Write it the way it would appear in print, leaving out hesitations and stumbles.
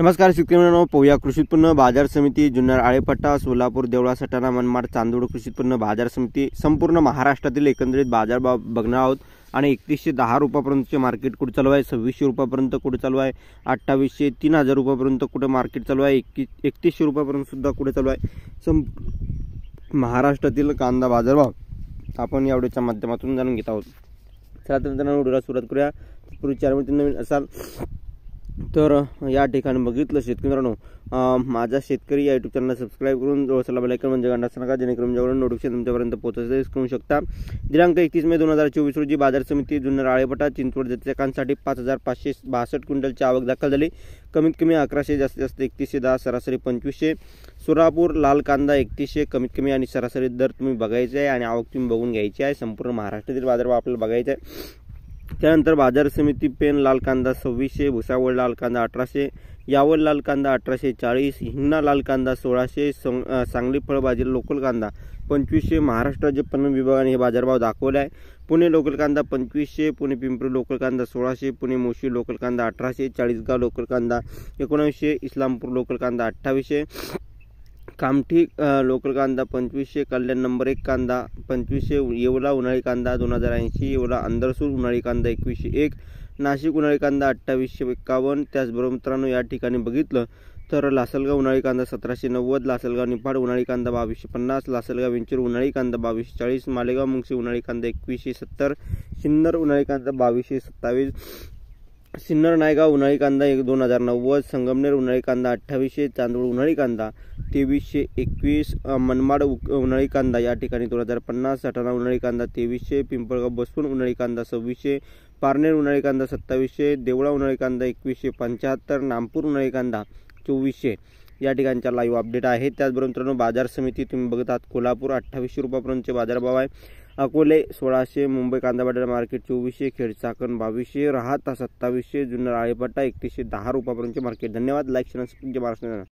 नमस्कार शेतकरी मित्रांनो, पाहूया कृषी उत्पन्न बाजार समिती जुन्नर, आळेफाटा, सोलापूर, देवळा, सटाणा, मनमाड, चांदोड कृषी उत्पन्न बाजार समिती संपूर्ण महाराष्ट्रातील एकंदरीत बाजारभाव बघणार आहोत। आणि 3110 रुपयापर्यंतचे मार्केट कुठे चालू आहे, 2600 रुपयापर्यंत कुठे चालू आहे, 2800 3000 रुपयापर्यंत कुठे मार्केट चालू आहे, 3100 रुपयापर्यंत सुद्धा कुठे चालू आहे। महाराष्ट्रातील कांदा बाजारभाव आपण या व्हिडिओच्या माध्यमातून जाणून घेत आहोत। चला तर मित्रांनो, व्हिडिओला सुरुवात करूया। पूर्वी चॅनलवर नवीन असाल तर या ठिकाणी बघितलं शेतकरी मित्रांनो, माझा शेतकरी या यूट्यूब चॅनल सबस्क्राइब करून जवळचा बेल आयकॉन म्हणजे घंटा नका, जेणेकरून जेवढं नोटिफिकेशन तुमच्यापर्यंत पोहोचते करू शकता। दिनांक 31 मे 2024 रोजी बाजार समिती जुन्नर, आळेफाटा, चिंचवड जत्रेकांसाठी 5562 क्विंटलची आवक दाखल झाली। कमीत कमी 1100, जास्तीत जास्त 3110, सरासरी 2500। सोलापूर लाल कांदा 3100 कमीत कमी आणि सरासरी दर तुम्ही बघायचे आहे आणि आवक तुम्ही बघून घ्यायची आहे। संपूर्ण महाराष्ट्रातील बाजारभाव आपल्याला बघायचा आहे। त्यानंतर बाजार समिती पेन लाल कांदा 2600, भुसावळ लाल कांदा 1800, यावल लाल कांदा 1840, हिंगणा लाल कांदा 1600, सांगली फळभाजी लोकल कांदा 2500। महाराष्ट्र राज्य पणन विभागाने हे बाजारभाव दाखवले आहे। पुणे लोकल कांदा 2500, पुणे पिंपरी लोकल कांदा 1600, पुणे मोशी लोकल कांदा 1800, चाळीसगाव लोकल कांदा 1900, इस्लामपूर लोकल कांदा 2800, कामठी लोकल कांदा 2500, कल्याण नंबर 1 कांदा 2500, येवला उन्हाळी कांदा 2080, येवला अंदरसूर उन्हाळी कांदा 2101, नाशिक उन्हाळी कांदा 2851। त्याचबरोबर मित्रांनो, या ठिकाणी बघितलं तर लासलगाव उन्हाळी कांदा 1790, लासलगाव निफाड उन्हाळी कांदा 2250, लासलगाव वेंचूर उन्हाळी कांदा 2240, मालेगाव मुंगसी उन्हाळी कांदा 2170, सिन्नर उन्हाळी कांदा 2227, सिन्नर नायगाव उन्हाळी कांदा 2090, संगमनेर उन्हाळी कांदा 2800, चांदोड उन्हाळी कांदा 2321, मनमाड उन्हाळी कांदा या ठिकाणी 2050, सटाणा उन्हाळी कांदा 2300, पिंपळगाव बसवून उन्हाळी कांदा 2600, पारनेर उन्हाळी कांदा 2700, देवळा उन्हाळी कांदा 2175, नामपूर उन्हाळी कांदा 2400 या ठिकाणच्या लाईव्ह अपडेट आहे। त्याचबरोबर मित्रांनो, बाजार समिती तुम्ही बघत आहात कोल्हापूर 2800 रुपयापर्यंतचे बाजारभाव आहे, अकोले 1600, मुंबई कांदा बाजार मार्केट 2400, खेडचाकण 2200, राहाता 2700, जुन्नर, आळेफाटा 3110 रुपयापर्यंतचे मार्केट। धन्यवाद। Like share subscribe Maharashtra.